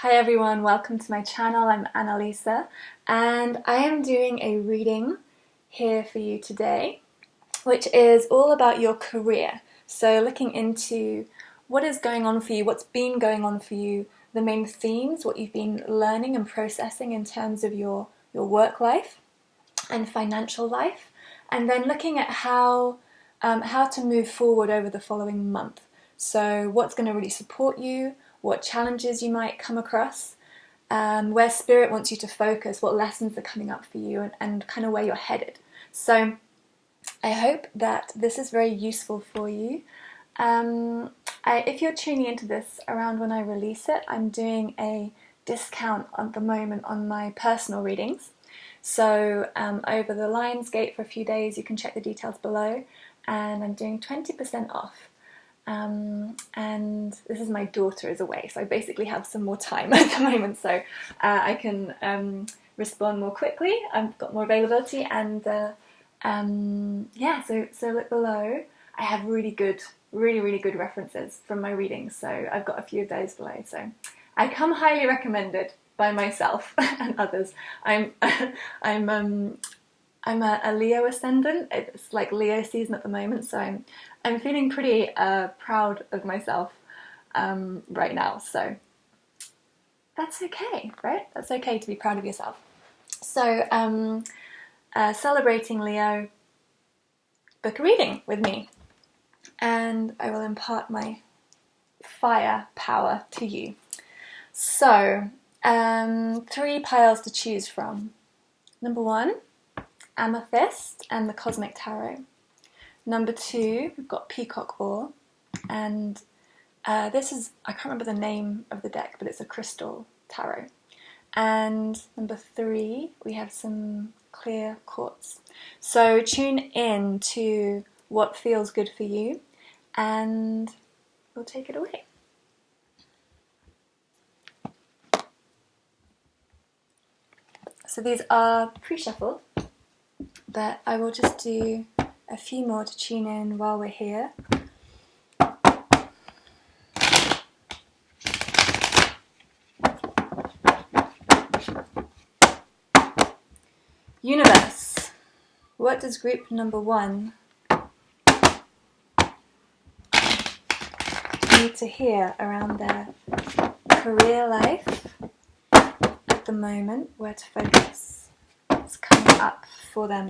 Hi everyone, welcome to my channel. I'm Annalisa and I am doing a reading here for you today, which is all about your career. So looking into what is going on for you, what's been going on for you, the main themes, what you've been learning and processing in terms of your work life and financial life, and then looking at how to move forward over the following month. So what's going to really support you, what challenges you might come across, where Spirit wants you to focus, what lessons are coming up for you, and kind of where you're headed. So I hope that this is very useful for you. If you're tuning into this around when I release it, I'm doing a discount at the moment on my personal readings. So over the Lionsgate for a few days, you can check the details below, and I'm doing 20% off. And this is my daughter is away, so I basically have some more time at the moment, so I can respond more quickly. I've got more availability, and yeah, so look below. I have really good references from my readings, so I've got a few of those below. So I come highly recommended by myself and others. I'm a Leo ascendant. It's like Leo season at the moment, so I'm feeling pretty proud of myself right now. So that's okay, right? That's okay to be proud of yourself. So celebrating Leo, book a reading with me, and I will impart my fire power to you. So 3 piles to choose from. Number 1, Amethyst and the Cosmic Tarot. Number 2, we've got Peacock Ore, and this is, I can't remember the name of the deck, but it's a crystal tarot. And number 3, we have some clear quartz. So tune in to what feels good for you, and we'll take it away. So these are pre-shuffled, but I will just do a few more to tune in while we're here. Universe, what does group number 1 need to hear around their career life at the moment? Where to focus? What's coming up for them?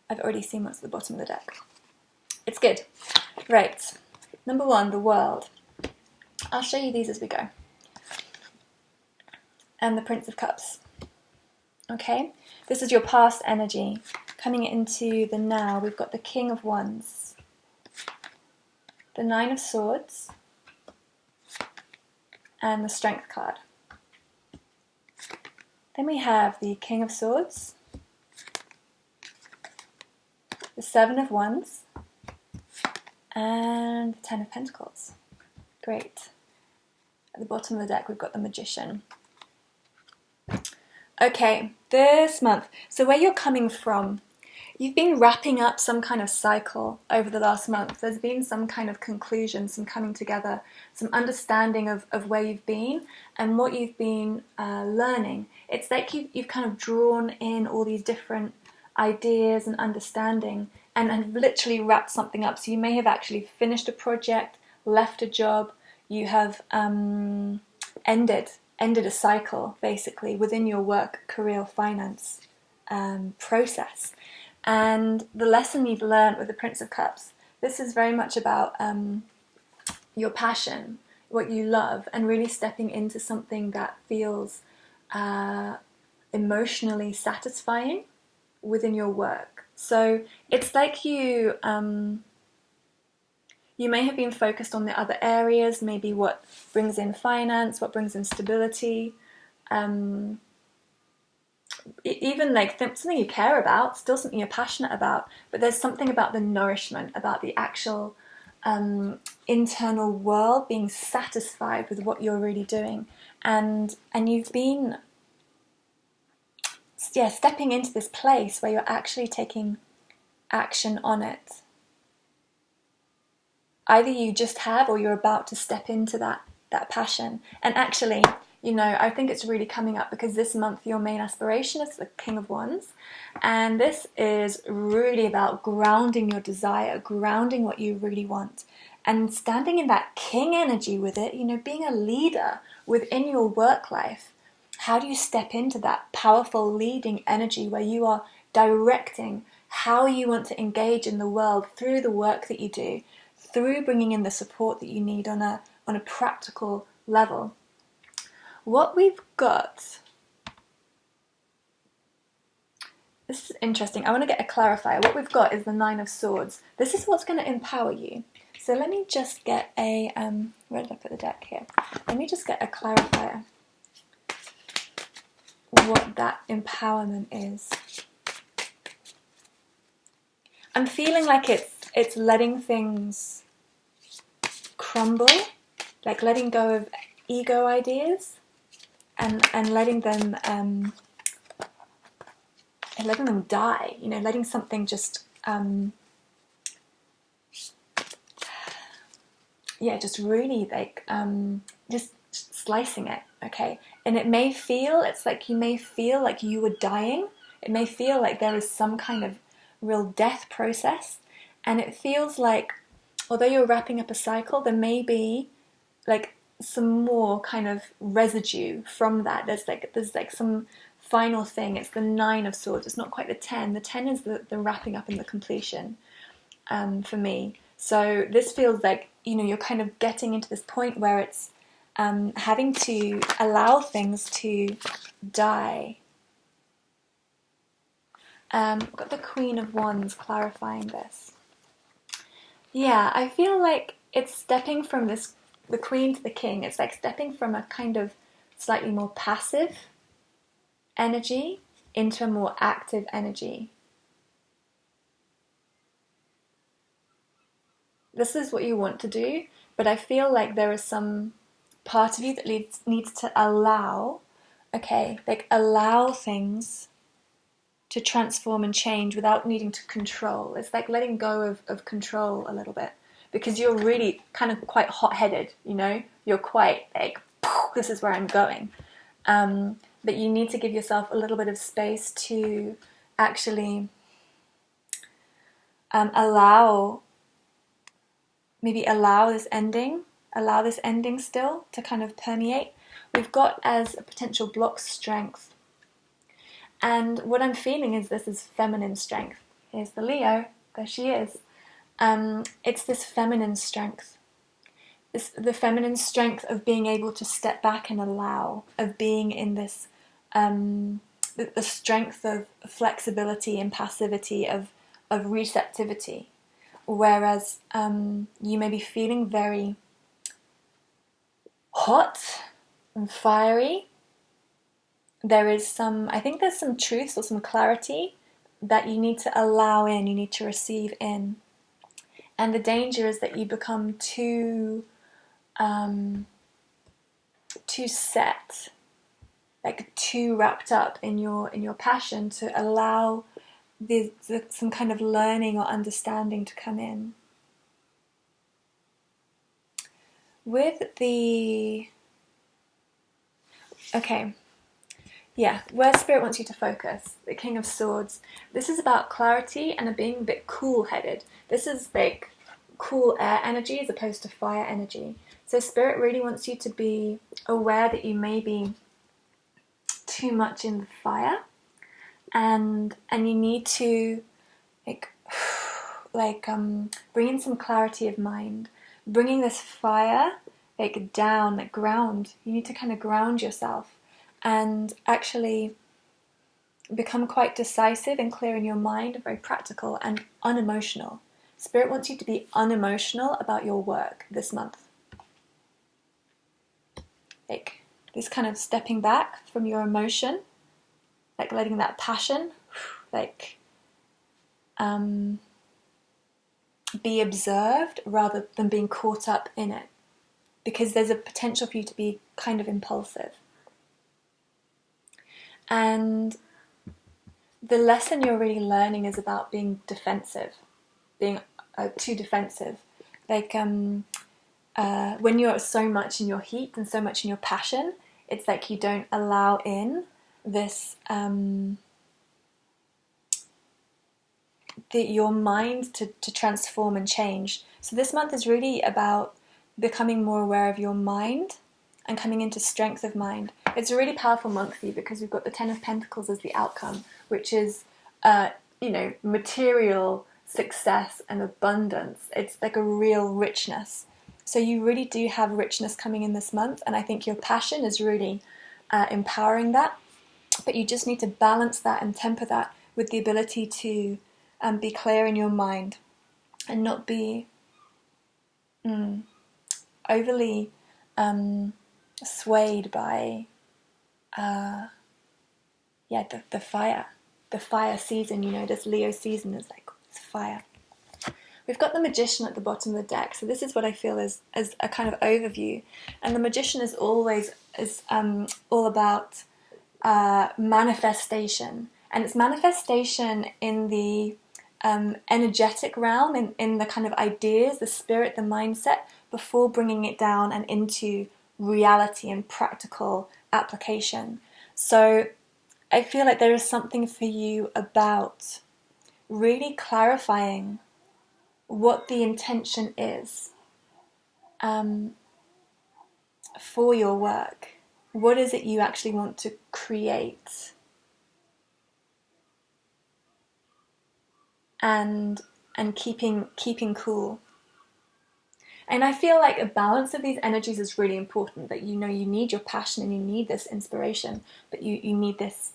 I've already seen what's at the bottom of the deck. It's good. Right. Number 1, the world. I'll show you these as we go. And the Prince of Cups. Okay? This is your past energy. Coming into the now, we've got the King of Wands, the 9 of Swords, and the Strength card. Then we have the King of Swords, the 7 of Wands, and the 10 of Pentacles. Great. At the bottom of the deck, we've got the Magician. Okay, this month, so where you're coming from, you've been wrapping up some kind of cycle over the last month. There's been some kind of conclusion, some coming together, some understanding of where you've been and what you've been learning. It's like you've kind of drawn in all these different ideas and understanding and literally wrapped something up. So you may have actually finished a project, left a job, you have ended a cycle basically within your work, career, finance process. And the lesson you've learned with the Prince of Cups, this is very much about your passion, what you love, and really stepping into something that feels emotionally satisfying within your work. So it's like you may have been focused on the other areas, maybe what brings in finance, what brings in stability, even like something you care about, still something you're passionate about, but there's something about the nourishment, about the actual internal world being satisfied with what you're really doing. and you've been stepping into this place where you're actually taking action on it. Either you just have, or you're about to step into that passion. And actually, I think it's really coming up because this month your main aspiration is the King of Wands, and this is really about grounding your desire, grounding what you really want, and standing in that king energy with it, being a leader within your work life. How do you step into that powerful leading energy where you are directing how you want to engage in the world through the work that you do, through bringing in the support that you need on a practical level? What we've got, this is interesting. I want to get a clarifier. What we've got is the Nine of Swords. This is what's going to empower you. So let me just get a, where did I put the deck here? Let me just get a clarifier. What that empowerment is. I'm feeling like it's letting things crumble, like letting go of ego ideas and letting them die, letting something just just really just slicing it, okay? And it may feel, you may feel like you were dying. It may feel like there is some kind of real death process, and it feels like, although you're wrapping up a cycle, there may be like some more kind of residue from that. There's some final thing. It's the Nine of Swords. It's not quite the 10. The 10 is the wrapping up and the completion for me. So this feels like, you're kind of getting into this point where it's having to allow things to die. I've got the Queen of Wands clarifying this. Yeah, I feel like it's stepping from the Queen to the King. It's like stepping from a kind of slightly more passive energy into a more active energy. This is what you want to do, but I feel like there is some part of you that needs to allow, allow things to transform and change without needing to control. It's like letting go of control a little bit, because you're really kind of quite hot-headed, You're quite like, this is where I'm going. But you need to give yourself a little bit of space to actually allow this ending still to kind of permeate. We've got as a potential block strength. And what I'm feeling is this is feminine strength. Here's the Leo. There she is. It's this feminine strength. It's the feminine strength of being able to step back and allow, of being in this, the strength of flexibility and passivity, of receptivity. Whereas you may be feeling very hot and fiery. There's some truths or some clarity that you need to allow in, you need to receive in. And the danger is that you become too set, like too wrapped up in your passion to allow some kind of learning or understanding to come in. With the... Okay. Yeah, where Spirit wants you to focus, the King of Swords. This is about clarity and being a bit cool-headed. This is like cool air energy as opposed to fire energy. So Spirit really wants you to be aware that you may be too much in the fire, and you need to bring in some clarity of mind, bringing this fire down, ground. You need to kind of ground yourself and actually become quite decisive and clear in your mind, and very practical and unemotional. Spirit wants you to be unemotional about your work this month. This kind of stepping back from your emotion, letting that passion, be observed rather than being caught up in it. because there's a potential for you to be kind of impulsive. And the lesson you're really learning is about being defensive, being too defensive. Like when you're so much in your heat and so much in your passion, it's like you don't allow in this your mind to transform and change. So this month is really about becoming more aware of your mind and coming into strength of mind. It's a really powerful month for you because we've got the Ten of Pentacles as the outcome, which is material success and abundance. It's like a real richness. So you really do have richness coming in this month, and I think your passion is really empowering that. But you just need to balance that and temper that with the ability to be clear in your mind and not be overly swayed by the fire season. This Leo season is like it's fire. We've got the Magician at the bottom of the deck, so this is what I feel is a kind of overview. And the Magician is always all about manifestation, and it's manifestation in the energetic realm, in the kind of ideas, the spirit, the mindset, before bringing it down and into reality and practical application. So I feel like there is something for you about really clarifying what the intention is for your work. What is it you actually want to create? And keeping cool. And I feel like a balance of these energies is really important, that you need your passion and you need this inspiration, but you need this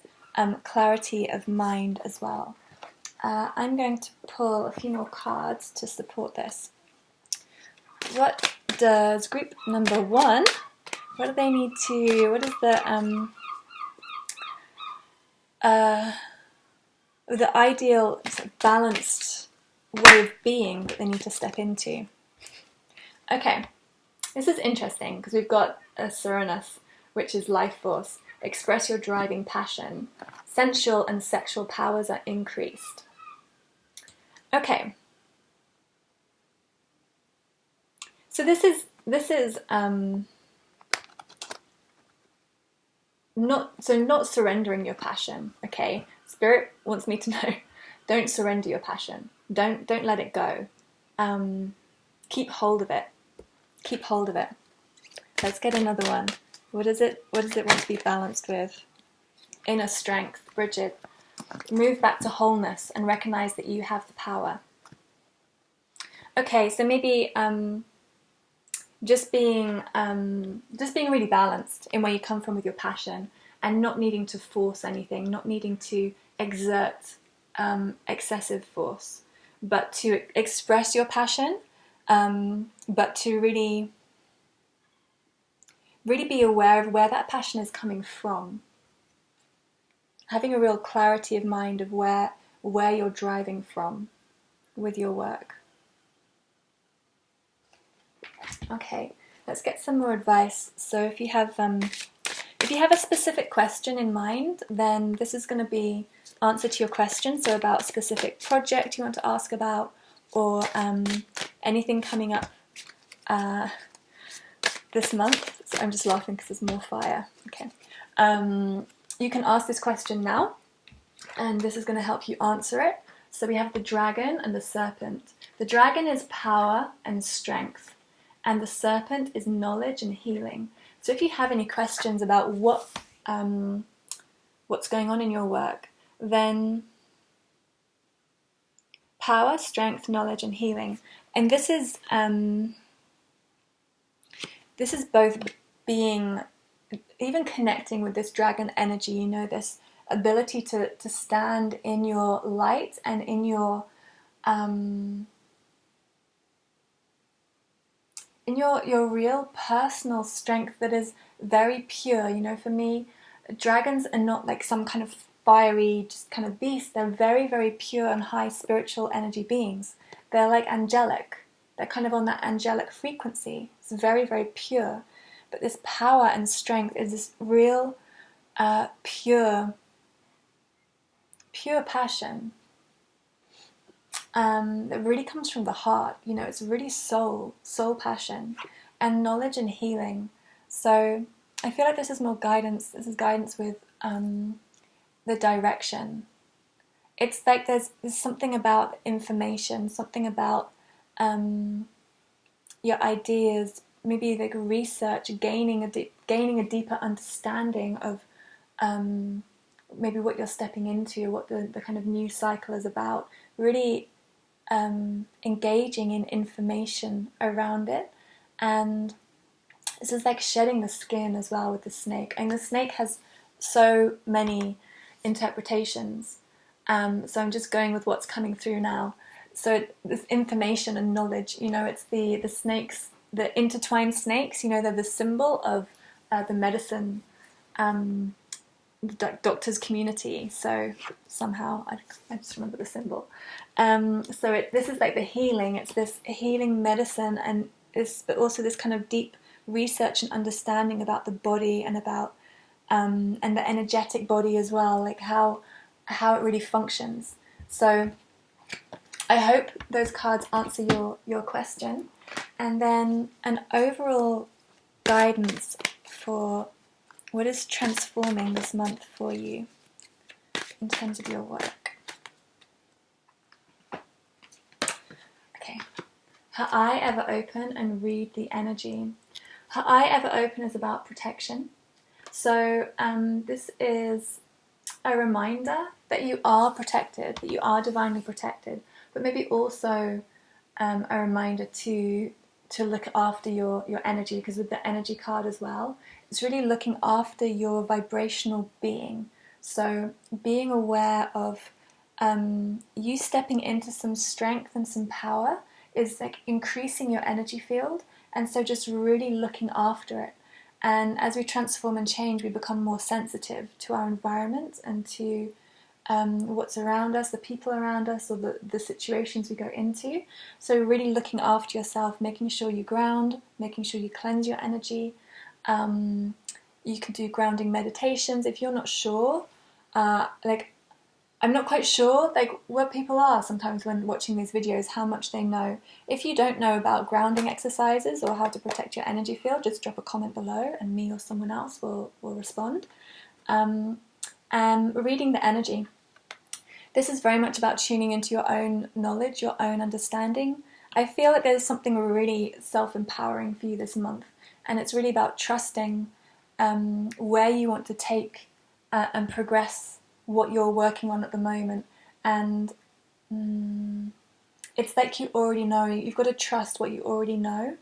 clarity of mind as well. I'm going to pull a few more cards to support this. What does group number 1, what do they need to, what is the ideal balanced way of being that they need to step into? Okay, this is interesting because we've got a Serenus, which is life force. Express your driving passion. Sensual and sexual powers are increased. Okay. So this is not surrendering your passion, okay? Spirit wants me to know, don't surrender your passion. Don't let it go. Keep hold of it. Keep hold of it. Let's get another one. What does it want to be balanced with? Inner strength. Bridget, move back to wholeness and recognize that you have the power. Okay, so maybe just being really balanced in where you come from with your passion, and not needing to force anything, not needing to exert excessive force, but to express your passion, but to really be aware of where that passion is coming from. Having a real clarity of mind of where you're driving from with your work. Okay, let's get some more advice. So if you have a specific question in mind, then this is going to be answer to your question. So about a specific project you want to ask about, or anything coming up this month. So I'm just laughing because there's more fire. Okay, you can ask this question now, and this is going to help you answer it. So we have the dragon and the serpent. The dragon is power and strength, and the serpent is knowledge and healing. So if you have any questions about what's going on in your work, then power, strength, knowledge, and healing. And this is both being, even connecting with this dragon energy, this ability to stand in your light and in your real personal strength that is very pure. For me, dragons are not like some kind of fiery just kind of beast. They're very, very pure and high spiritual energy beings. They're like angelic. They're kind of on that angelic frequency. very, very pure. But this power and strength is this real, pure passion that really comes from the heart. You know, it's really soul passion, and knowledge and healing. So I feel like this is more guidance. This is guidance with the direction. It's like there's something about information, something about your ideas, maybe like research, gaining a deeper understanding of maybe what you're stepping into, what the kind of new cycle is about. Really engaging in information around it. And this is like shedding the skin as well with the snake. And the snake has so many interpretations. So I'm just going with what's coming through now. So this information and knowledge, you know, it's the snakes, the intertwined snakes, you know, they're the symbol of the medicine doctor's community. So somehow I just remember the symbol. So this is like the healing. It's this healing medicine, and but also this kind of deep research and understanding about the body and about and the energetic body as well, like how it really functions. So I hope those cards answer your question. And then an overall guidance for what is transforming this month for you in terms of your work. Okay. Her eye ever open, and read the energy. Her eye ever open is about protection. So this is a reminder that you are protected, that you are divinely protected, but maybe also a reminder to look after your energy, because with the energy card as well, it's really looking after your vibrational being. So being aware of you stepping into some strength and some power is like increasing your energy field, and so just really looking after it. And as we transform and change, we become more sensitive to our environment and to what's around us, the people around us, or the situations we go into. So really looking after yourself, making sure you ground, making sure you cleanse your energy. You can do grounding meditations. If you're not sure, I'm not quite sure like what people are sometimes when watching these videos, how much they know. If you don't know about grounding exercises or how to protect your energy field, just drop a comment below and me or someone else will respond. And reading the energy. This is very much about tuning into your own knowledge, your own understanding. I feel like there's something really self-empowering for you this month, and it's really about trusting where you want to take and progress what you're working on at the moment. And it's like you already know. You've got to trust what you already know.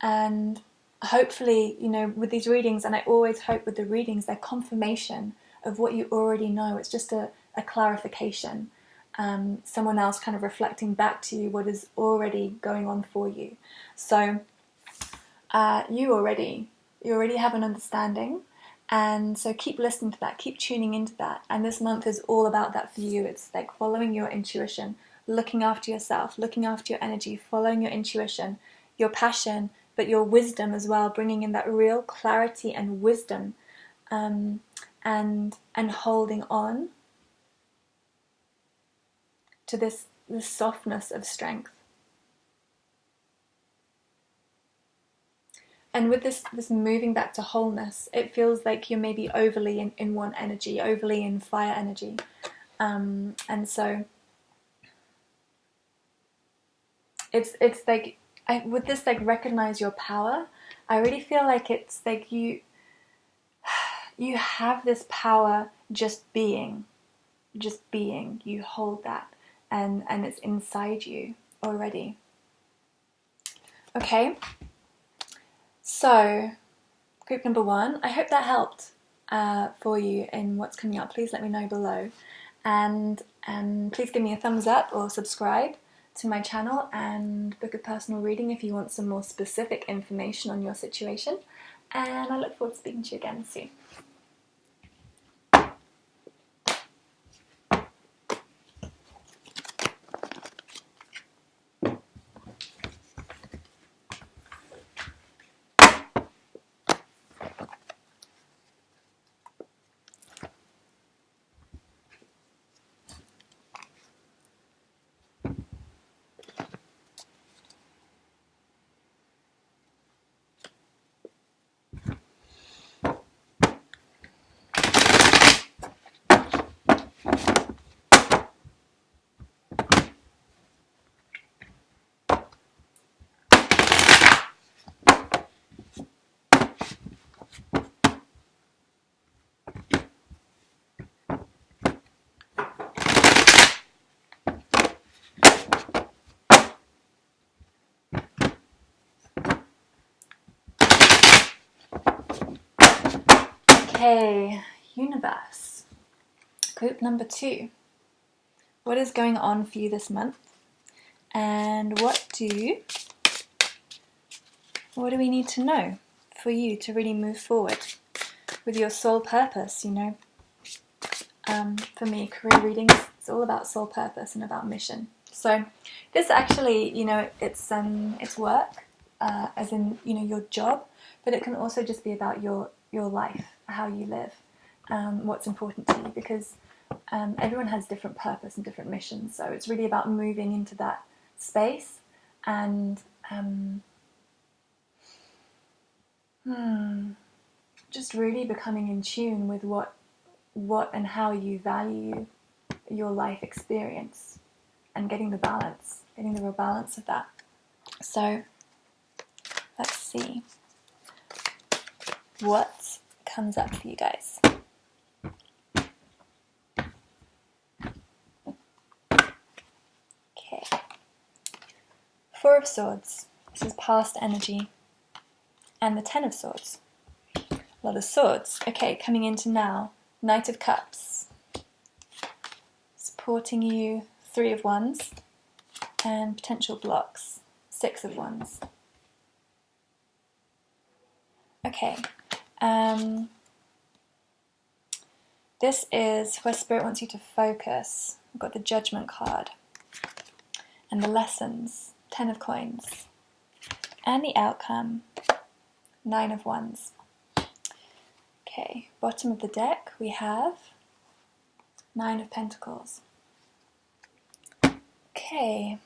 And hopefully, you know, with these readings, and I always hope with the readings, they're confirmation of what you already know. It's just a clarification. Someone else kind of reflecting back to you what is already going on for you. So you already have an understanding. And so keep listening to that, keep tuning into that. And this month is all about that for you. It's like following your intuition, looking after yourself, looking after your energy, following your intuition, your passion, but your wisdom as well, bringing in that real clarity and wisdom, and holding on to this softness of strength. And with this moving back to wholeness, it feels like you're maybe overly in one energy, overly in fire energy. And so it's like, with this like recognize your power, I really feel like it's like you have this power just being. You hold that, and it's inside you already. Okay. So, group number 1, I hope that helped for you in what's coming up. Please let me know below. And please give me a thumbs up or subscribe to my channel, and book a personal reading if you want some more specific information on your situation. And I look forward to speaking to you again soon. Okay, universe. Group number 2. What is going on for you this month? And what do we need to know for you to really move forward with your soul purpose, For me, career readings, it's all about soul purpose and about mission. So this actually, it's work, as in, your job, but it can also just be about your life, how you live, what's important to you, because everyone has different purpose and different missions. So it's really about moving into that space and just really becoming in tune with what and how you value your life experience, and getting the real balance of that. So let's see what comes up for you guys. Okay. 4 of Swords. This is past energy. And the 10 of Swords. A lot of swords. Okay, coming into now. Knight of Cups. Supporting you. 3 of Wands. And potential blocks. 6 of Wands. Okay. This is where Spirit wants you to focus. I've got the Judgment card. And the lessons. 10 of Coins. And the outcome. 9 of Wands. Okay, bottom of the deck we have 9 of Pentacles. Okay,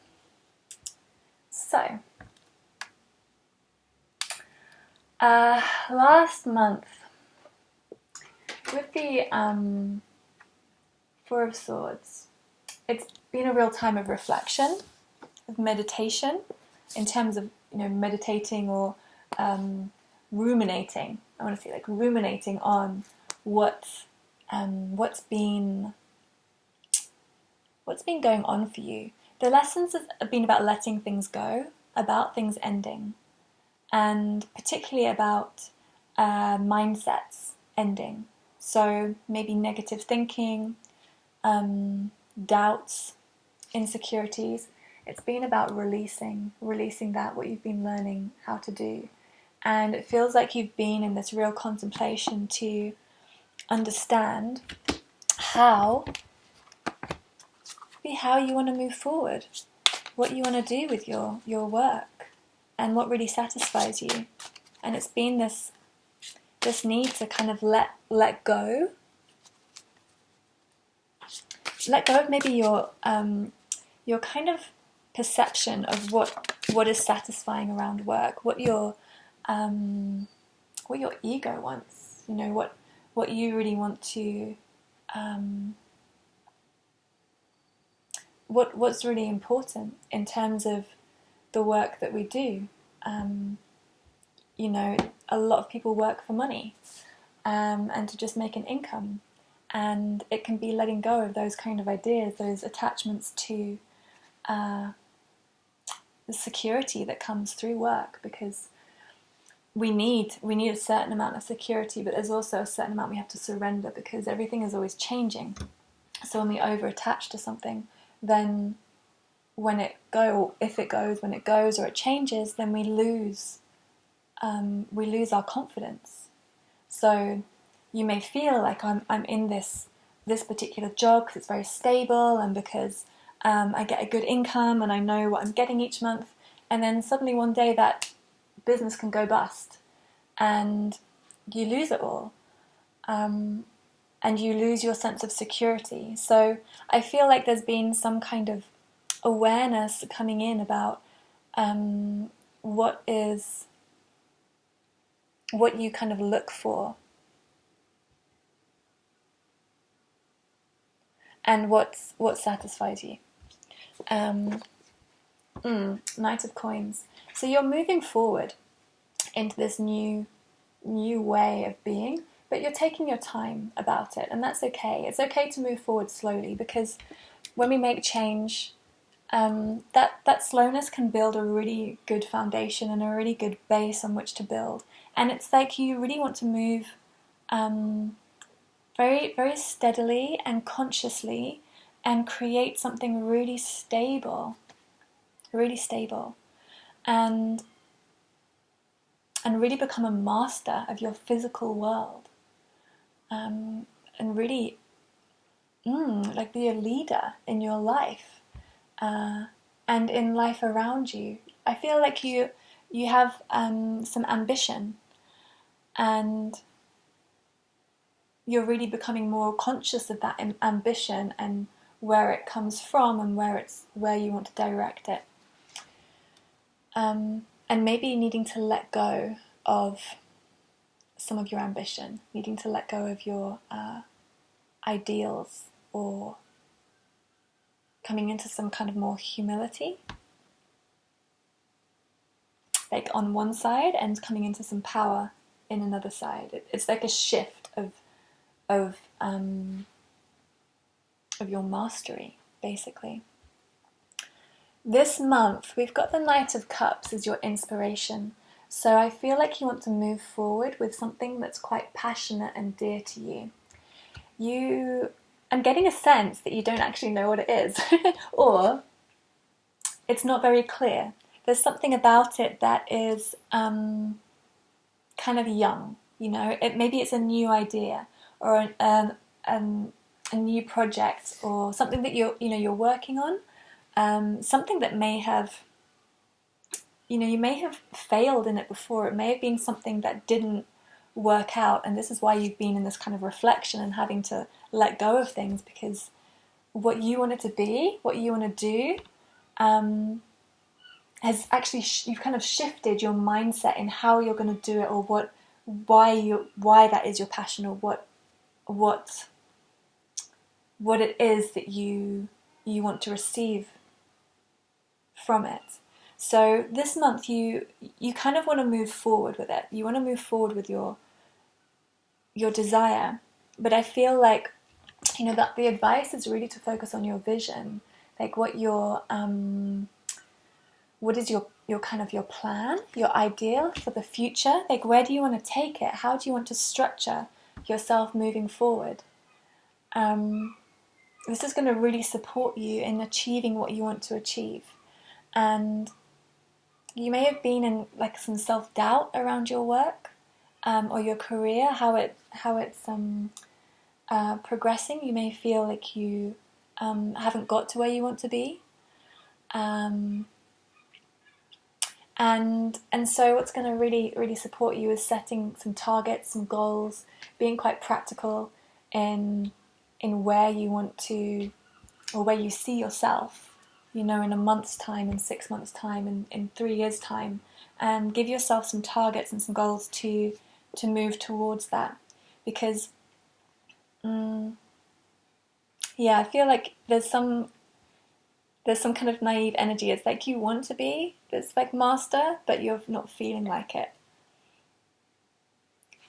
so last month with the 4 of Swords, it's been a real time of reflection, of meditation, in terms of meditating or ruminating. I want to say ruminating on what's been going on for you. The lessons have been about letting things go, about things ending, and particularly about mindsets ending. So maybe negative thinking, doubts, insecurities. It's been about releasing that, what you've been learning how to do. And it feels like you've been in this real contemplation to understand how you want to move forward, what you want to do with your work, and what really satisfies you. And it's been this need to kind of let go of maybe your kind of perception of what is satisfying around work, what your ego wants, what you really want to, what's really important in terms of the work that we do. A lot of people work for money, and to just make an income, and it can be letting go of those kind of ideas, those attachments to the security that comes through work, because we need a certain amount of security, but there's also a certain amount we have to surrender, because everything is always changing. So when we over-attach to something, then when it goes, or it changes, then we lose our confidence. So you may feel like I'm in this particular job because it's very stable, and because I get a good income and I know what I'm getting each month, and then suddenly one day that business can go bust and you lose it all, and you lose your sense of security. So I feel like there's been some kind of awareness coming in about what you kind of look for, and what satisfies you. Knight of Coins. So you're moving forward into this new way of being, but you're taking your time about it, and that's okay. It's okay to move forward slowly, because when we make change, that slowness can build a really good foundation and a really good base on which to build. And it's like you really want to move very, very steadily and consciously, and create something really stable, and really become a master of your physical world, and really like be a leader in your life, and in life around you. I feel like you have some ambition, and you're really becoming more conscious of that ambition and where it comes from and where you want to direct it. And maybe needing to let go of some of your ambition, needing to let go of your ideals, or coming into some kind of more humility, like on one side, and coming into some power in another side. It's like a shift of your mastery, basically. This month, we've got the Knight of Cups as your inspiration. So I feel like you want to move forward with something that's quite passionate and dear to you. I'm getting a sense that you don't actually know what it is, or it's not very clear. There's something about it that is kind of young, maybe it's a new idea, or a new project, or something that you're working on, something that may have, you may have failed in it before. It may have been something that didn't work out, and this is why you've been in this kind of reflection and having to let go of things, because what you want it to be, what you want to do, has actually you've kind of shifted your mindset in how you're going to do it, or why that is your passion, or what it is that you want to receive from it. So this month you kind of want to move forward with it. You want to move forward with your desire, but I feel like that the advice is really to focus on your vision, like what is your kind of your plan, your ideal for the future. Like, where do you want to take it? How do you want to structure yourself moving forward? This is going to really support you in achieving what you want to achieve. And you may have been in like some self-doubt around your work, or your career, how it's progressing. You may feel like you haven't got to where you want to be. And so what's going to really, really support you is setting some targets, some goals, being quite practical in where you want to, or where you see yourself, in a month's time, in 6 months' time, in 3 years' time, and give yourself some targets and some goals to move towards that. Because, I feel like there's some kind of naive energy. It's like you want to be this like master, but you're not feeling like it.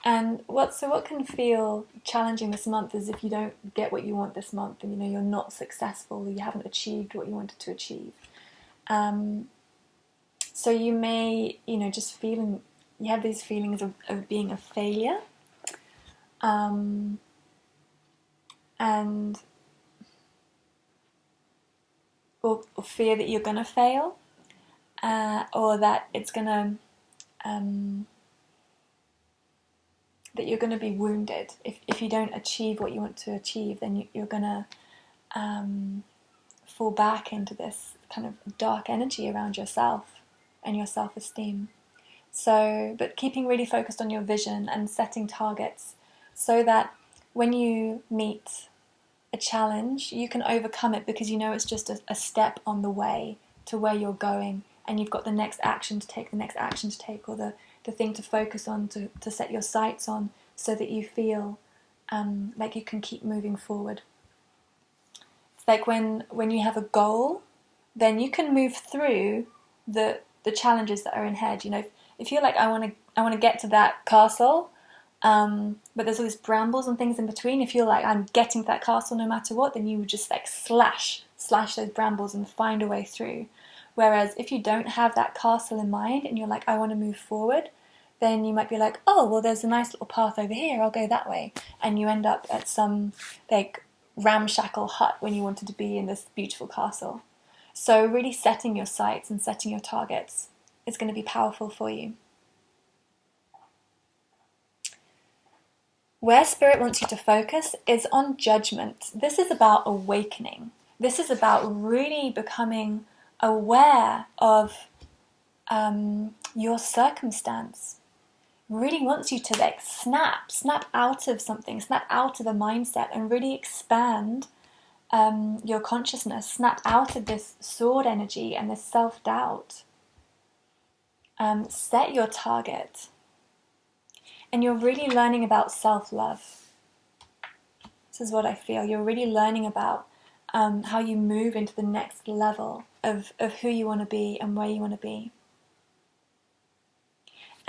And what can feel challenging this month is if you don't get what you want this month, and you're not successful, or you haven't achieved what you wanted to achieve. So you may, just you have these feelings of being a failure, and or fear that you're going to fail, or that it's going to that you're going to be wounded if you don't achieve what you want to achieve. Then you're going to fall back into this kind of dark energy around yourself and your self-esteem. So, but keeping really focused on your vision and setting targets, so that when you meet a challenge, you can overcome it, because it's just a step on the way to where you're going, and you've got the next action to take, or the thing to focus on, to set your sights on, so that you feel like you can keep moving forward. It's like when you have a goal, then you can move through the challenges that are ahead. If you're like, I want to get to that castle, but there's all these brambles and things in between. If you're like, I'm getting to that castle no matter what, then you would just like slash those brambles and find a way through. Whereas if you don't have that castle in mind, and you're like, I want to move forward, then you might be like, oh, well, there's a nice little path over here, I'll go that way. And you end up at some like ramshackle hut when you wanted to be in this beautiful castle. So really setting your sights and setting your targets is going to be powerful for you. Where Spirit wants you to focus is on judgment. This is about awakening. This is about really becoming aware of your circumstance. Really wants you to like snap out of something, snap out of a mindset and really expand your consciousness, snap out of this sword energy and this self-doubt. Set your target. And you're really learning about self-love. This is what I feel. You're really learning about how you move into the next level of who you want to be and where you want to be.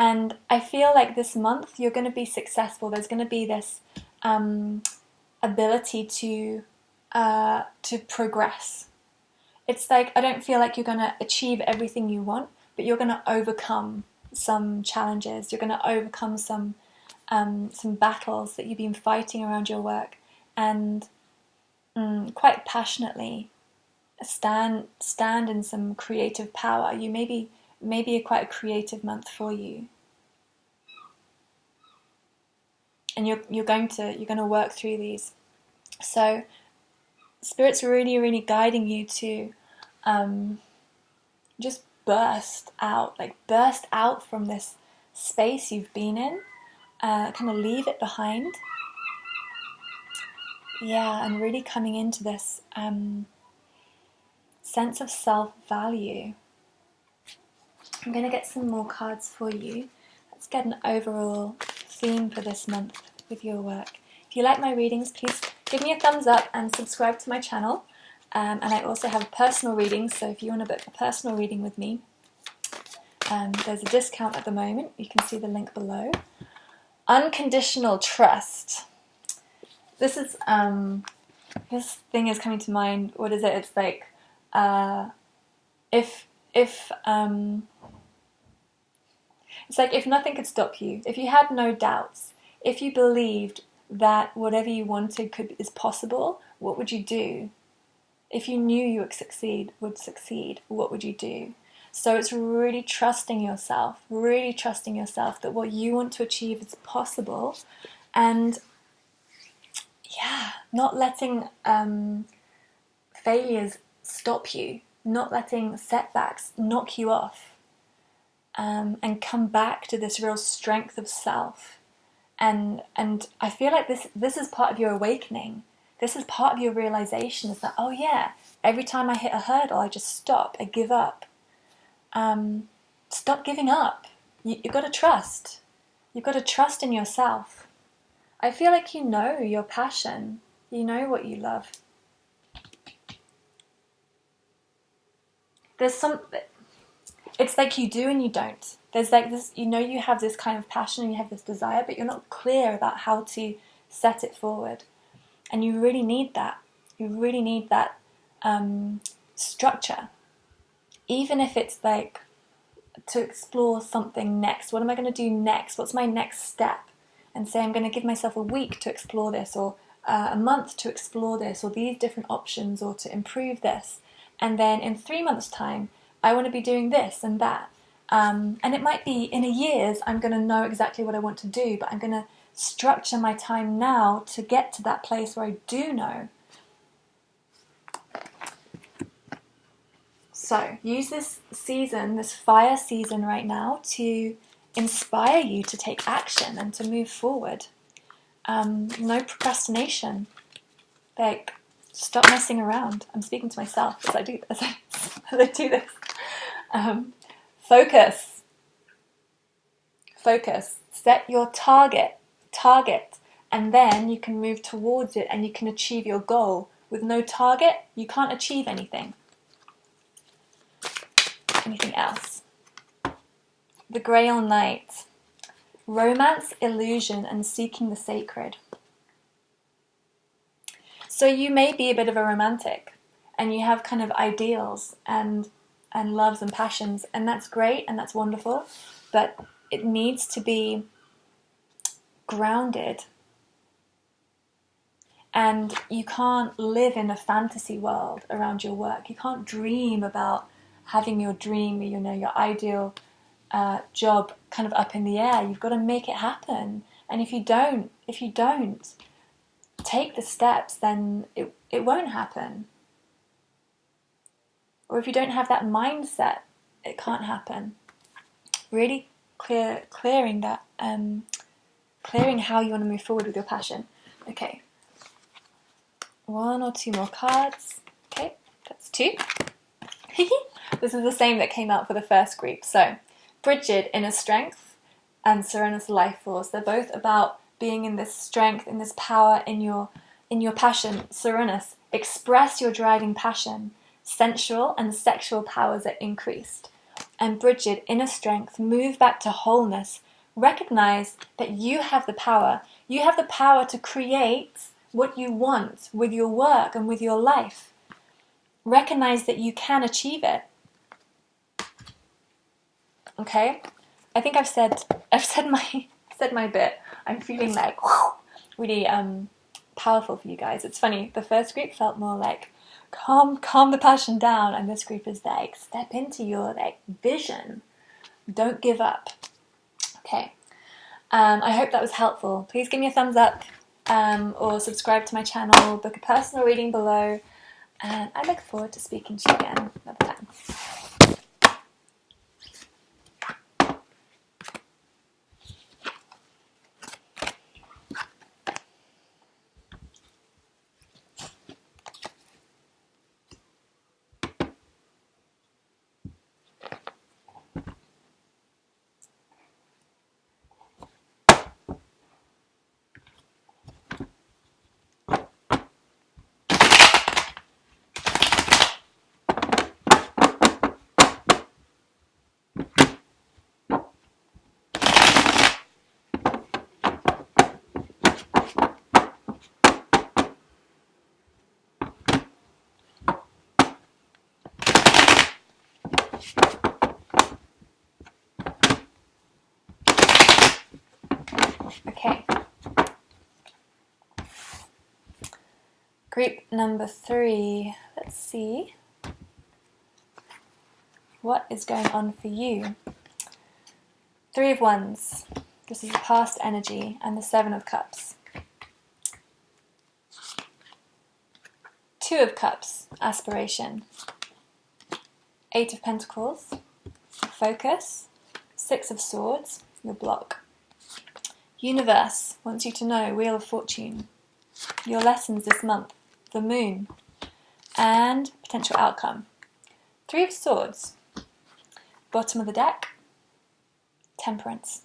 And I feel like this month you're going to be successful. There's going to be this ability to progress. It's like, I don't feel like you're going to achieve everything you want, but you're going to overcome some challenges. You're going to overcome some battles that you've been fighting around your work, and quite passionately stand in some creative power. You maybe quite a creative month for you, and you're going to work through these. So Spirit's really guiding you to just burst out from this space you've been in, kind of leave it behind. Yeah, and really coming into this sense of self-value. I'm going to get some more cards for you. Let's get an overall theme for this month with your work. If you like my readings, please give me a thumbs up and subscribe to my channel. And I also have personal readings, so if you want to book a personal reading with me, there's a discount at the moment. You can see the link below. Unconditional trust. This thing is coming to mind. What is it? It's like if nothing could stop you, if you had no doubts, if you believed that whatever you wanted is possible, what would you do? If you knew you would succeed, what would you do? So it's really trusting yourself that what you want to achieve is possible, and yeah, not letting failures stop you, not letting setbacks knock you off, and come back to this real strength of self. And I feel like this is part of your awakening. This is part of your realization, is that, oh yeah, every time I hit a hurdle, I just stop, I give up. Stop giving up. You've got to trust. You've got to trust in yourself. I feel like you know your passion. You know what you love. It's like you do and you don't. There's like this, you know you have this kind of passion and you have this desire, but you're not clear about how to set it forward. And you really need that. You really need that structure. Even if it's like to explore something next. What am I going to do next? What's my next step? And say I'm going to give myself a week to explore this, or a month to explore this, or these different options, or to improve this. And then in 3 months' time, I want to be doing this and that. And it might be in a year's, I'm going to know exactly what I want to do, but I'm going to structure my time now to get to that place where I do know. So use this season, this fire season right now, to inspire you to take action and to move forward. No procrastination. Like, stop messing around. I'm speaking to myself as I do this. Focus. Set your target, and then you can move towards it and you can achieve your goal. With no target, you can't achieve anything. Anything else? The Grail Knight. Romance, illusion, and seeking the sacred. So you may be a bit of a romantic, and you have kind of ideals and loves and passions, and that's great and that's wonderful, but it needs to be grounded. And you can't live in a fantasy world around your work. You can't dream about having your dream, your ideal job kind of up in the air. You've got to make it happen. And if you don't take the steps, then it won't happen. Or if you don't have that mindset, it can't happen. Really clearing that, clearing how you want to move forward with your passion. Okay. 1 or 2 more cards. Okay, that's 2. This is the same that came out for the first group. So, Bridget, inner strength, and Serenus, life force. They're both about being in this strength, in this power, in your passion. Serenus, express your driving passion. Sensual and sexual powers are increased. And Bridget, inner strength, move back to wholeness. Recognize that you have the power. You have the power to create what you want with your work and with your life. Recognize that you can achieve it. Okay? I think I've said my bit. I'm feeling like really powerful for you guys. It's funny, the first group felt more like calm the passion down, and this group is like step into your vision. Don't give up. Okay. I hope that was helpful. Please give me a thumbs up. Or subscribe to my channel, book a personal reading below, and I look forward to speaking to you again another time. Okay. Group number 3. Let's see. What is going on for you? 3 of Wands. This is the past energy, and the 7 of Cups. 2 of Cups, aspiration. 8 of Pentacles, focus. 6 of Swords, your block. Universe wants you to know, Wheel of Fortune, your lessons this month, the Moon, and potential outcome. 3 of Swords, bottom of the deck, Temperance.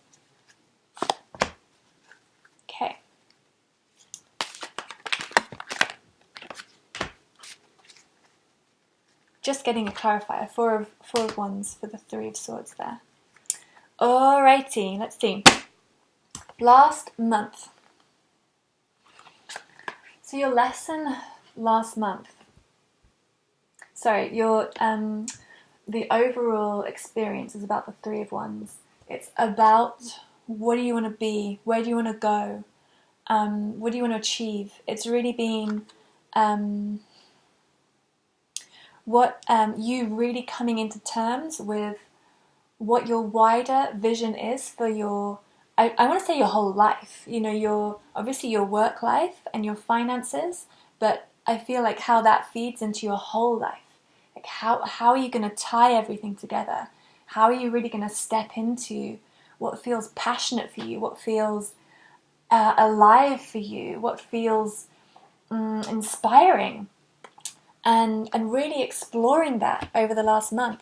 Okay. Just getting a clarifier, 4 of Wands for the 3 of Swords there. Alrighty, let's see. Last month. So your lesson last month. Sorry, your the overall experience is about the 3 of Wands. It's about what do you want to be, where do you want to go, what do you want to achieve. It's really been you really coming into terms with what your wider vision is for your, I want to say your whole life, obviously your work life and your finances, but I feel like how that feeds into your whole life. Like how are you going to tie everything together? How are you really going to step into what feels passionate for you, what feels alive for you, what feels inspiring? And really exploring that over the last month.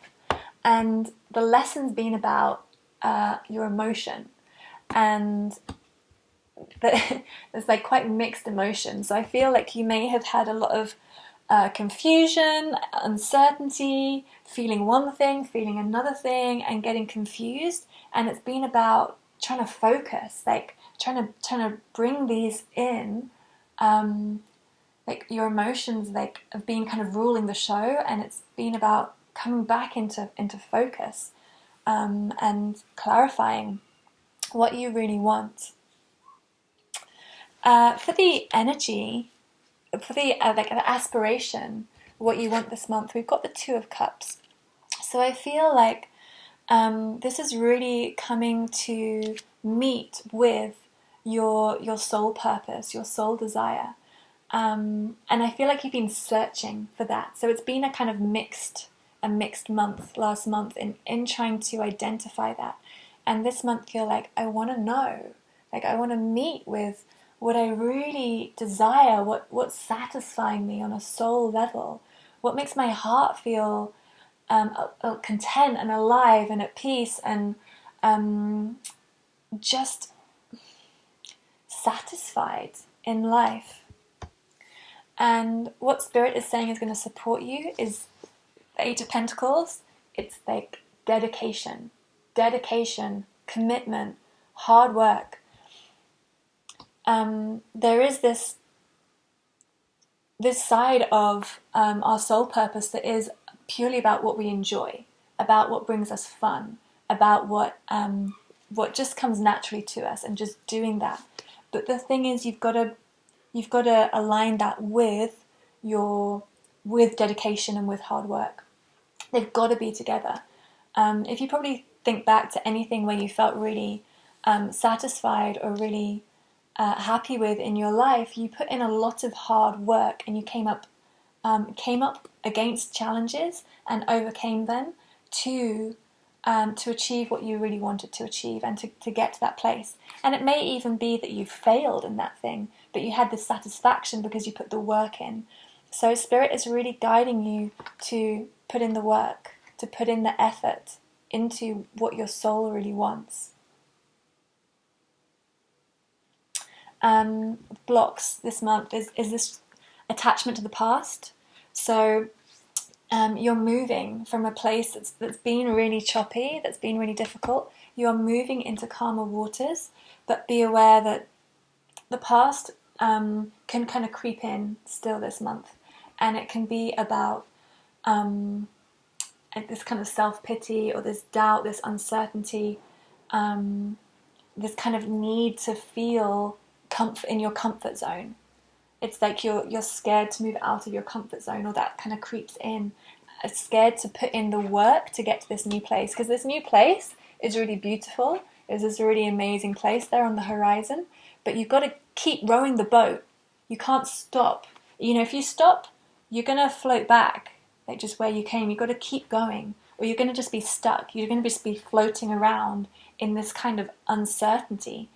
And the lesson's been about your emotion. And there's like quite mixed emotions. So I feel like you may have had a lot of confusion, uncertainty, feeling one thing, feeling another thing, and getting confused. And it's been about trying to focus, like trying to bring these in. Like your emotions like have been kind of ruling the show, and it's been about coming back into focus and clarifying what you really want. For the energy, for the the aspiration, what you want this month, we've got the Two of Cups. So I feel like this is really coming to meet with your soul purpose, your soul desire. And I feel like you've been searching for that. So it's been a kind of mixed month last month in trying to identify that. And this month you're like, I want to know. Like, I want to meet with what I really desire, what's satisfying me on a soul level, what makes my heart feel content and alive and at peace and just satisfied in life. And what Spirit is saying is going to support you is the Eight of Pentacles. It's like dedication, commitment, hard work. There is this side of our soul purpose that is purely about what we enjoy, about what brings us fun, about what just comes naturally to us, and just doing that. But the thing is, you've got to align that with dedication and with hard work. They've got to be together. If you probably think back to anything where you felt really satisfied or really happy with in your life, you put in a lot of hard work and you came up against challenges and overcame them to achieve what you really wanted to achieve and to get to that place. And it may even be that you failed in that thing, but you had this satisfaction because you put the work in. So Spirit is really guiding you to put in the work, to put in the effort into what your soul really wants. Blocks this month is this attachment to the past. So you're moving from a place that's been really choppy, that's been really difficult. You're moving into calmer waters, but be aware that the past can kind of creep in still this month, and it can be about this kind of self-pity or this doubt, this uncertainty, this kind of need to feel comfort in your comfort zone. It's like you're scared to move out of your comfort zone, or that kind of creeps in. Scared to put in the work to get to this new place, because this new place is really beautiful. It's this really amazing place there on the horizon, but you've got to keep rowing the boat. You can't stop. You know, if you stop, you're going to float back, like just where you came. You've got to keep going, or you're going to just be stuck. You're going to just be floating around in this kind of uncertainty.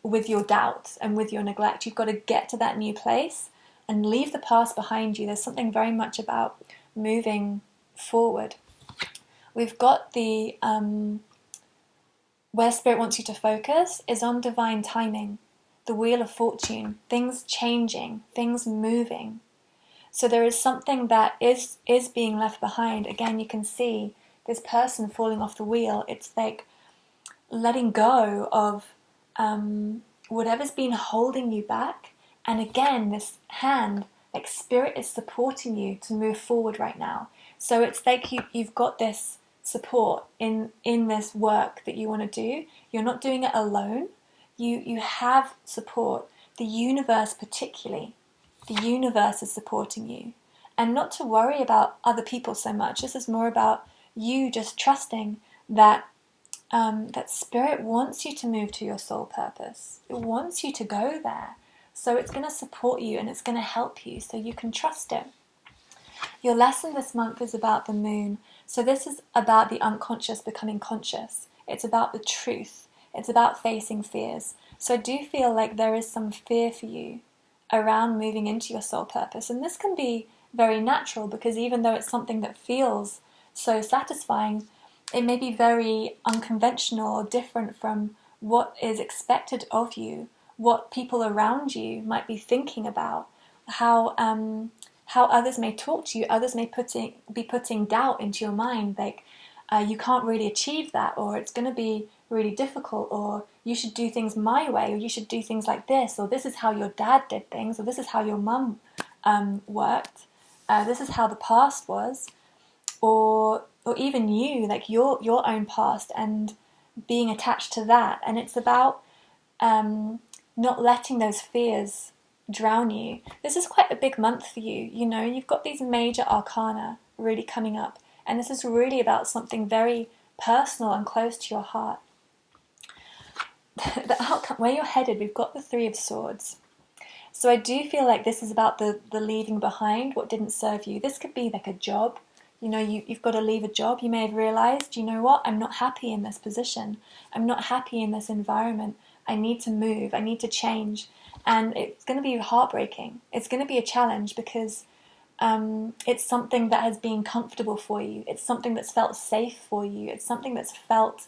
With your doubts and with your neglect. You've got to get to that new place and leave the past behind you. There's something very much about moving forward. We've got the where Spirit wants you to focus is on divine timing, the wheel of fortune, things changing, things moving. So there is something that is being left behind. Again, you can see this person falling off the wheel. It's like letting go of whatever's been holding you back. And again, this hand, like Spirit is supporting you to move forward right now. So it's like you've got this support in this work that you want to do. You're not doing it alone. You have support. The universe particularly. The universe is supporting you. And not to worry about other people so much. This is more about you just trusting that that Spirit wants you to move to your soul purpose. It wants you to go there. So it's going to support you and it's going to help you, so you can trust it. Your lesson this month is about the moon. So this is about the unconscious becoming conscious. It's about the truth. It's about facing fears. So I do feel like there is some fear for you around moving into your soul purpose. And this can be very natural, because even though it's something that feels so satisfying, it may be very unconventional or different from what is expected of you, what people around you might be thinking about, how others may talk to you. Others may be putting doubt into your mind, like you can't really achieve that, or it's going to be really difficult, or you should do things my way, or you should do things like this, or this is how your dad did things, or this is how your mum worked, this is how the past was, or even you, like your own past, and being attached to that, and it's about not letting those fears drown you. This is quite a big month for you. You know, you've got these major arcana really coming up, and this is really about something very personal and close to your heart. The outcome, where you're headed, we've got the Three of Swords. So I do feel like this is about the leaving behind what didn't serve you. This could be like a job. You know, you've got to leave a job. You may have realized, you know what, I'm not happy in this position. I'm not happy in this environment. I need to move. I need to change. And it's going to be heartbreaking. It's going to be a challenge because it's something that has been comfortable for you. It's something that's felt safe for you. It's something that's felt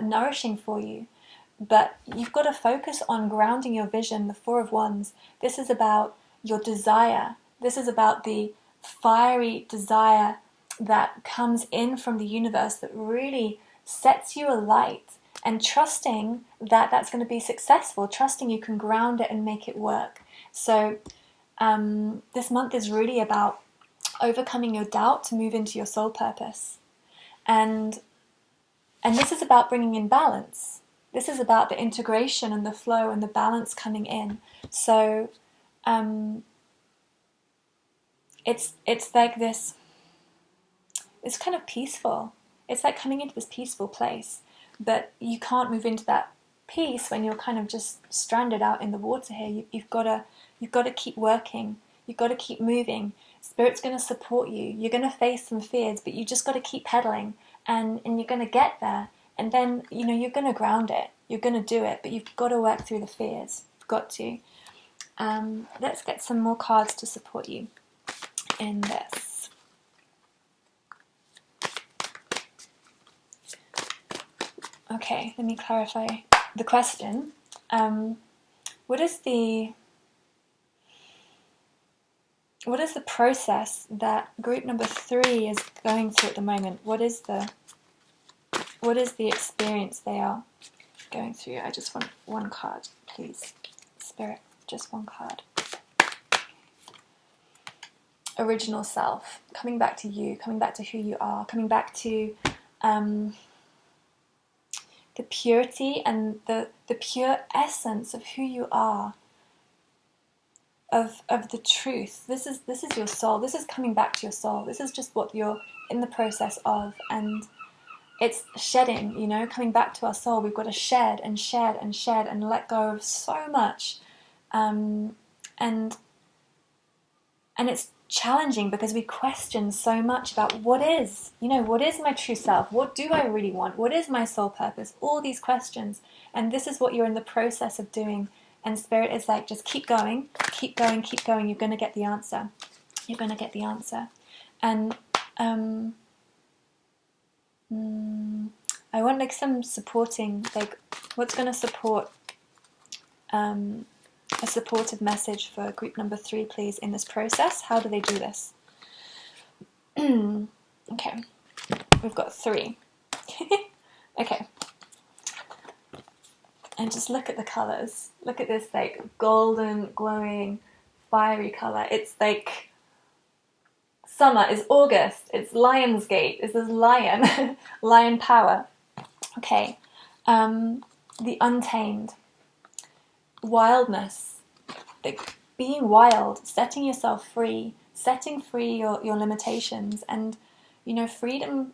nourishing for you. But you've got to focus on grounding your vision, the Four of Wands. This is about your desire. This is about the fiery desire that comes in from the universe that really sets you alight, and trusting that that's going to be successful, trusting you can ground it and make it work. So this month is really about overcoming your doubt to move into your soul purpose. And this is about bringing in balance. This is about the integration and the flow and the balance coming in. So it's like this, it's kind of peaceful. It's like coming into this peaceful place, but you can't move into that peace when you're kind of just stranded out in the water here. You've got to keep working. You've got to keep moving. Spirit's going to support you. You're going to face some fears, but you just got to keep pedaling, and you're going to get there. And then, you know, you're going to ground it. You're going to do it, but you've got to work through the fears. You've got to. Let's get some more cards to support you in this. Okay, let me clarify the question. What is the process that group number 3 is going through at the moment? What is the experience they are going through? I just want one card, please. Spirit, just one card. Original self, coming back to you, coming back to who you are, coming back to the purity and the pure essence of who you are, of the truth. This is your soul. This is coming back to your soul. This is just what you're in the process of, and it's shedding, you know, coming back to our soul. We've got to shed and shed and shed and let go of so much. And it's challenging because we question so much about what is my true self? What do I really want? What is my soul purpose? All these questions. And this is what you're in the process of doing. And Spirit is like, just keep going, keep going, keep going. You're going to get the answer. You're going to get the answer. And I want like some supporting, like what's going to support a supportive message for group number 3, please, in this process. How do they do this? Okay, we've got 3. Okay, and just look at the colors. Look at this like golden, glowing, fiery color. It's like summer is August. It's Lionsgate. It's this lion, lion power. Okay, the untamed. Wildness, like being wild, setting yourself free, setting free your limitations. And you know, freedom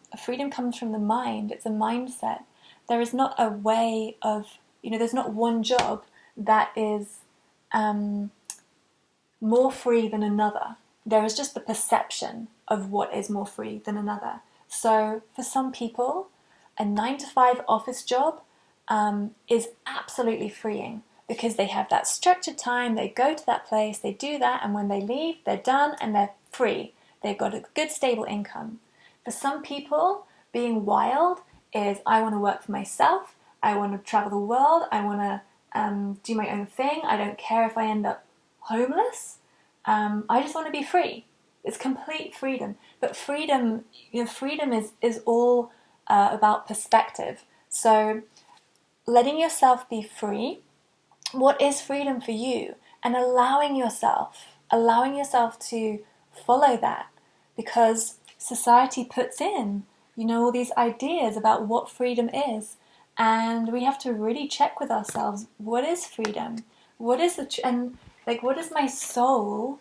comes from the mind. It's a mindset. There is not a way of, you know, there's not one job that is more free than another. There is just the perception of what is more free than another. So for some people, a 9-to-5 office job is absolutely freeing, because they have that structured time, they go to that place, they do that, and when they leave, they're done and they're free. They've got a good, stable income. For some people, being wild is, I want to work for myself, I want to travel the world, I want to do my own thing, I don't care if I end up homeless, I just want to be free. It's complete freedom. But freedom, you know, freedom is all about perspective. So letting yourself be free. What is freedom for you? And allowing yourself to follow that, because society puts in, you know, all these ideas about what freedom is, And we have to really check with ourselves, what is freedom? What is what is my soul?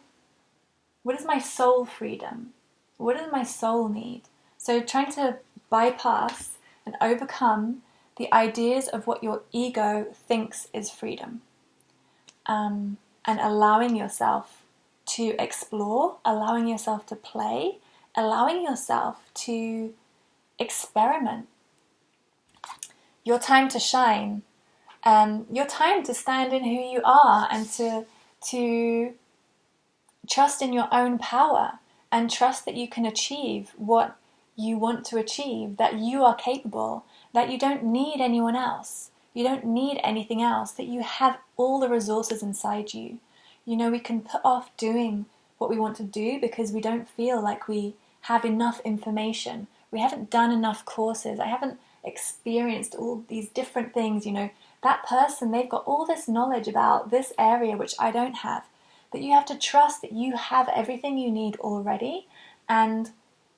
What is my soul freedom? What does my soul need? So trying to bypass and overcome the ideas of what your ego thinks is freedom. And allowing yourself to explore, allowing yourself to play, allowing yourself to experiment. Your time to shine, your time to stand in who you are and to trust in your own power and trust that you can achieve what you want to achieve, that you are capable, that you don't need anyone else, you don't need anything else, that you have all the resources inside you. You know, we can put off doing what we want to do because we don't feel like we have enough information. We haven't done enough courses. I haven't experienced all these different things. You know, that person, they've got all this knowledge about this area which I don't have. But you have to trust that you have everything you need already, and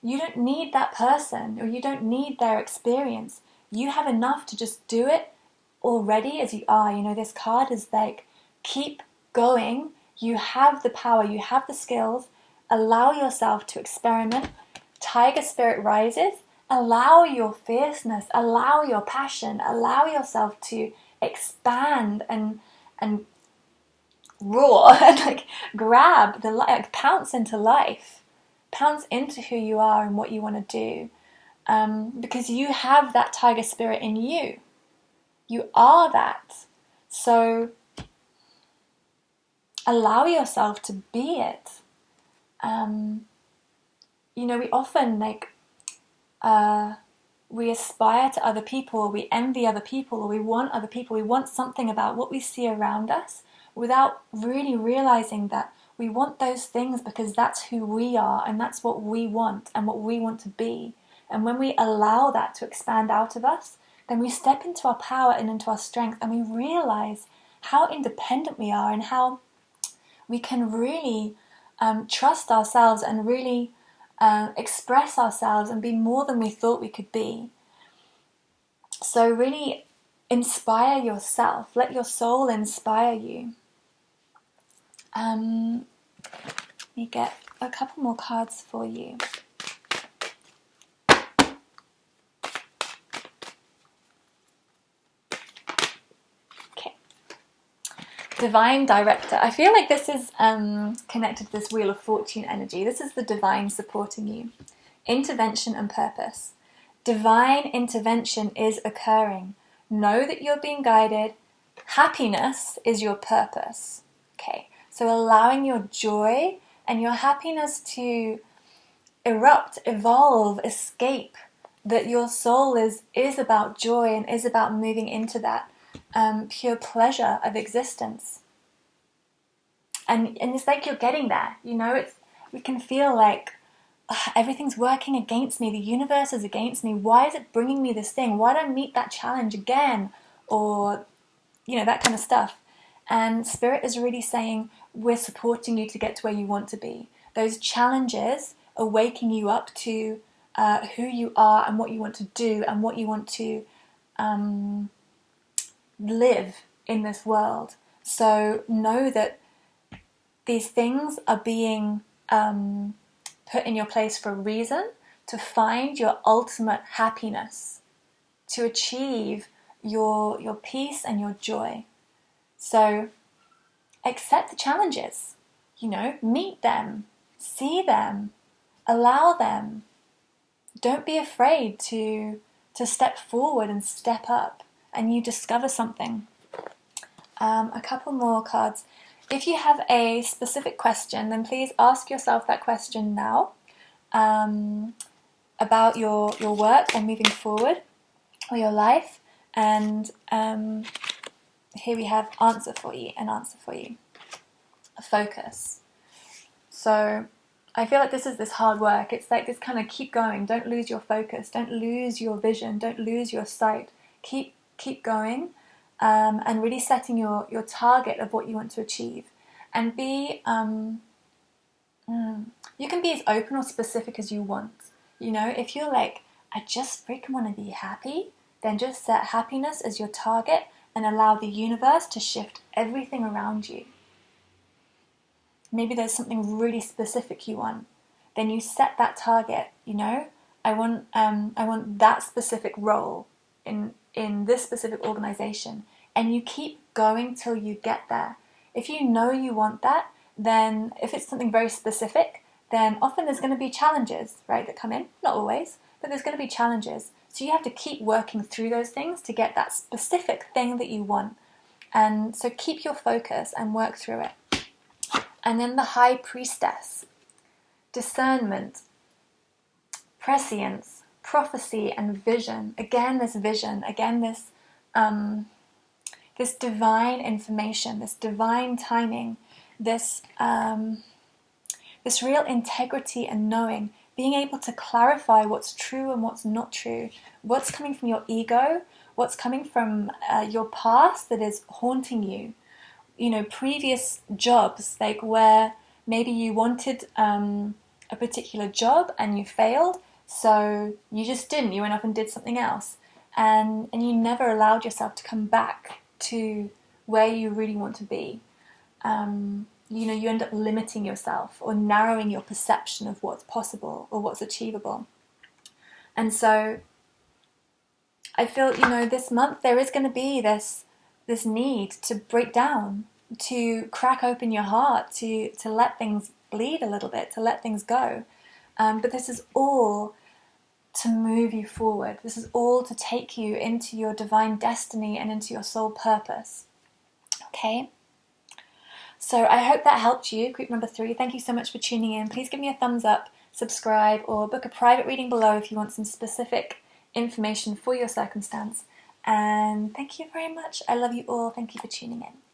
you don't need that person, or you don't need their experience. You have enough to just do it already as you are. You know, this card is like, keep going. You have the power, you have the skills. Allow yourself to experiment. Tiger spirit rises. Allow your fierceness, allow your passion, allow yourself to expand and roar and like grab the like pounce into life, pounce into who you are and what you want to do, because you have that tiger spirit in you. You are that. So allow yourself to be it. You know, we often we aspire to other people, or we envy other people, or we want other people, we want something about what we see around us without really realizing that we want those things because that's who we are and that's what we want and what we want to be. And when we allow that to expand out of us, then we step into our power and into our strength, and we realize how independent we are and how we can really trust ourselves and really express ourselves and be more than we thought we could be. So really inspire yourself. Let your soul inspire you. Let me get a couple more cards for you. Okay. Divine Director. I feel like this is connected to this Wheel of Fortune energy. This is the divine supporting you. Intervention and purpose. Divine intervention is occurring. Know that you're being guided. Happiness is your purpose. Okay, so allowing your joy and your happiness to erupt, evolve, escape, that your soul is about joy and is about moving into that pure pleasure of existence. And it's like you're getting there, you know, we can feel like everything's working against me, the universe is against me, why is it bringing me this thing, why don't I meet that challenge again, or, you know, that kind of stuff. And Spirit is really saying, we're supporting you to get to where you want to be. Those challenges are waking you up to who you are and what you want to do and what you want to live in this world. So know that these things are being put in your place for a reason, to find your ultimate happiness, to achieve your peace and your joy. So accept the challenges, you know, meet them, see them, allow them. Don't be afraid to step forward and step up, and you discover something. A couple more cards. If you have a specific question, then please ask yourself that question now about your work and moving forward, or your life. And here we have an answer for you. A focus. So I feel like this is this hard work. It's like this kind of keep going. Don't lose your focus. Don't lose your vision. Don't lose your sight. Keep going. And really setting your target of what you want to achieve. And be, you can be as open or specific as you want. You know, if you're like, I just freaking want to be happy, then just set happiness as your target and allow the universe to shift everything around you. Maybe there's something really specific you want. Then you set that target, you know, I want that specific role in this specific organization. And you keep going till you get there. If you know you want that, then if it's something very specific, then often there's going to be challenges, right, that come in. Not always, but there's going to be challenges. So you have to keep working through those things to get that specific thing that you want. And so keep your focus and work through it. And then the High Priestess. Discernment, prescience, prophecy, and vision. Again, this vision. Again, this divine information, this divine timing, this real integrity and knowing, being able to clarify what's true and what's not true, what's coming from your ego, what's coming from your past that is haunting you. You know, previous jobs, like where maybe you wanted a particular job and you failed, so you just didn't. You went off and did something else, and you never allowed yourself to come back to where you really want to be. You know, you end up limiting yourself or narrowing your perception of what's possible or what's achievable. And so I feel, you know, this month there is going to be this need to break down, to crack open your heart, to let things bleed a little bit, to let things go. But this is all to move you forward. This is all to take you into your divine destiny and into your soul purpose. Okay? So I hope that helped you, group number 3. Thank you so much for tuning in. Please give me a thumbs up, subscribe, or book a private reading below if you want some specific information for your circumstance. And thank you very much. I love you all. Thank you for tuning in.